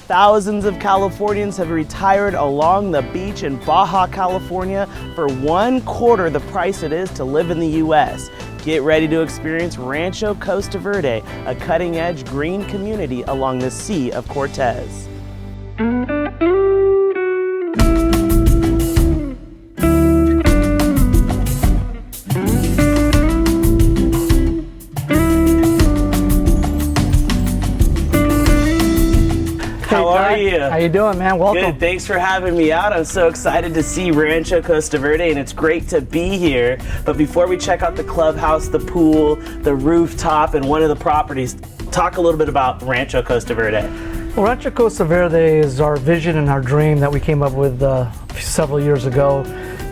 Thousands of Californians have retired along the beach in Baja California for 1/4 the price it is to live in the U.S. Get ready to experience Rancho Costa Verde, a cutting-edge green community along the Sea of Cortez. How are you? How you doing, man? Welcome. Good. Thanks for having me out. I'm so excited to see Rancho Costa Verde, and it's great to be here. But before we check out the clubhouse, the pool, the rooftop, and one of the properties, talk a little bit about Rancho Costa Verde. Well, Rancho Costa Verde is our vision and our dream that we came up with several years ago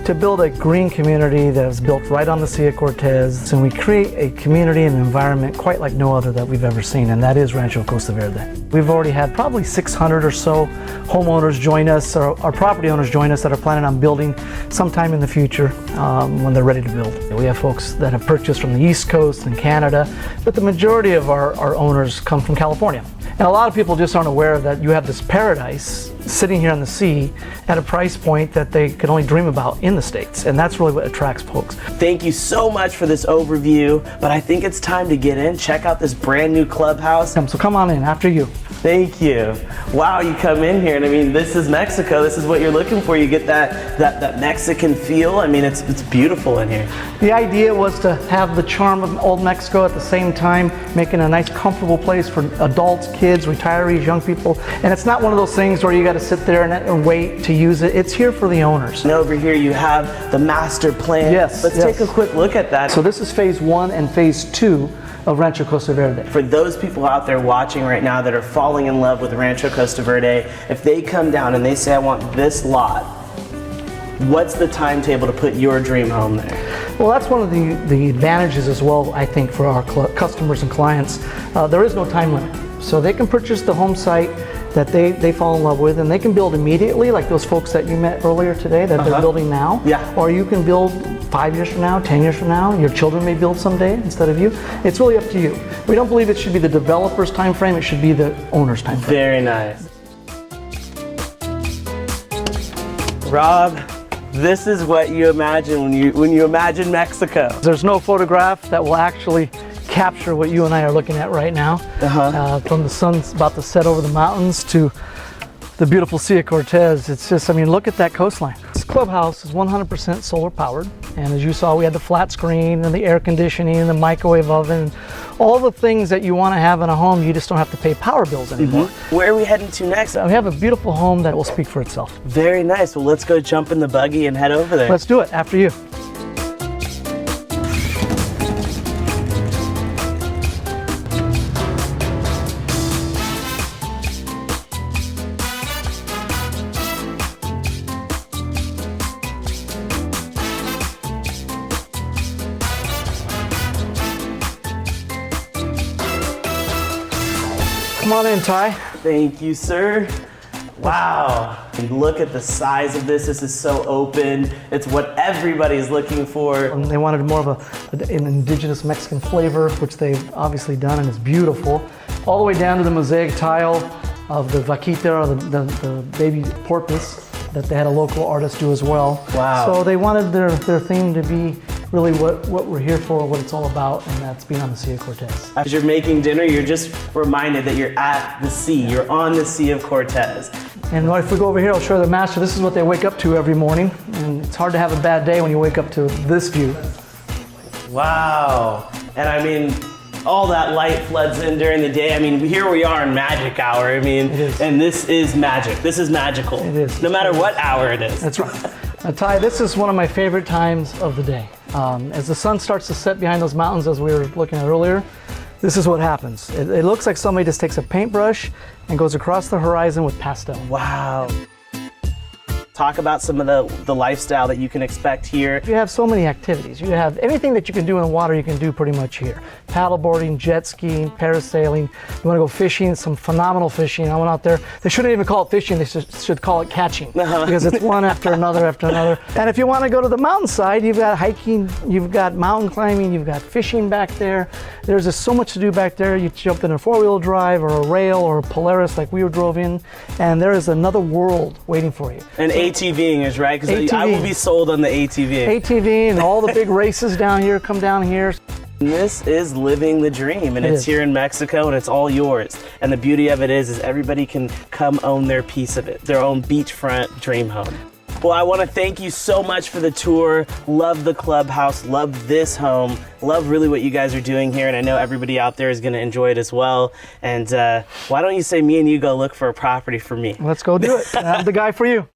to build a green community that is built right on the Sea of Cortez, and we create a community and environment quite like no other that we've ever seen, and that is Rancho Costa Verde. We've already had probably 600 or so homeowners join us, or our property owners join us, that are planning on building sometime in the future when they're ready to build. We have folks that have purchased from the East Coast and Canada, but the majority of our owners come from California. And a lot of people just aren't aware that you have this paradise sitting here on the sea at a price point that they could only dream about in the States. And that's really what attracts folks. Thank you so much for this overview, but I think it's time to get in, check out this brand new clubhouse. So come on in, after you. Thank you. Wow, you come in here and I mean, this is Mexico. This is what you're looking for. You get that Mexican feel. I mean, it's beautiful in here. The idea was to have the charm of old Mexico at the same time, making a nice comfortable place for adults, kids, retirees, young people. And it's not one of those things where you got to sit there and wait to use it. It's here for the owners. And over here you have the master plan. Yes. Let's take a quick look at that. So this is phase 1 and phase 2 of Rancho Costa Verde. For those people out there watching right now that are falling in love with Rancho Costa Verde, if they come down and they say, I want this lot, what's the timetable to put your dream home there? Well, that's one of the advantages as well, I think, for our customers and clients. There is no time limit. So they can purchase the home site that they fall in love with, and they can build immediately, like those folks that you met earlier today that they're building now. Yeah. Or you can build 5 years from now, 10 years from now. Your children may build someday instead of you. It's really up to you. We don't believe it should be the developer's time frame, it should be the owner's time frame. Very nice. Rob, this is what you imagine when you imagine Mexico. There's no photograph that will actually capture what you and I are looking at right now. From the sun's about to set over the mountains to the beautiful Sea of Cortez. It's just, I mean, look at that coastline. This clubhouse is 100% solar powered. And as you saw, we had the flat screen and the air conditioning and the microwave oven. All the things that you want to have in a home, you just don't have to pay power bills anymore. Where are we heading to next? We have a beautiful home that will speak for itself. Very nice. Well, let's go jump in the buggy and head over there. Let's do it, after you. Come on in, Ty. Thank you, sir. Wow. And look at the size of this. This is so open. It's what everybody's looking for. They wanted more of an indigenous Mexican flavor, which they've obviously done, and it's beautiful. All the way down to the mosaic tile of the vaquita, or the baby porpoise, that they had a local artist do as well. Wow. So they wanted their theme to be really what we're here for, what it's all about, and that's being on the Sea of Cortez. As you're making dinner, you're just reminded that you're at the sea. You're on the Sea of Cortez. And if we go over here, I'll show the master. This is what they wake up to every morning, and it's hard to have a bad day when you wake up to this view. Wow. And I mean, all that light floods in during the day. I mean, here we are in magic hour. I mean, and this is magic. This is magical. It is. No matter what hour it is. That's right. Now, Ty, this is one of my favorite times of the day. As the sun starts to set behind those mountains, as we were looking at earlier, this is what happens. It looks like somebody just takes a paintbrush and goes across the horizon with pastel. Wow. Talk about some of the lifestyle that you can expect here. You have so many activities. You have anything that you can do in the water, you can do pretty much here. Paddleboarding, jet skiing, parasailing. You want to go fishing, some phenomenal fishing. I went out there. They shouldn't even call it fishing. They should call it catching because it's one after another after another. And if you want to go to the mountainside, you've got hiking, you've got mountain climbing, you've got fishing back there. There's just so much to do back there. You jump in a four-wheel drive or a rail or a Polaris like we drove in, and there is another world waiting for you. And ATVing is right, because I will be sold on the ATV. ATV and all the big races down here come down here. This is living the dream, and it's here in Mexico, and it's all yours. And the beauty of it is everybody can come own their piece of it, their own beachfront dream home. Well, I want to thank you so much for the tour. Love the clubhouse, love this home, love really what you guys are doing here, and I know everybody out there is going to enjoy it as well. And why don't you say me and you go look for a property for me? Let's go do it. I'm the guy for you.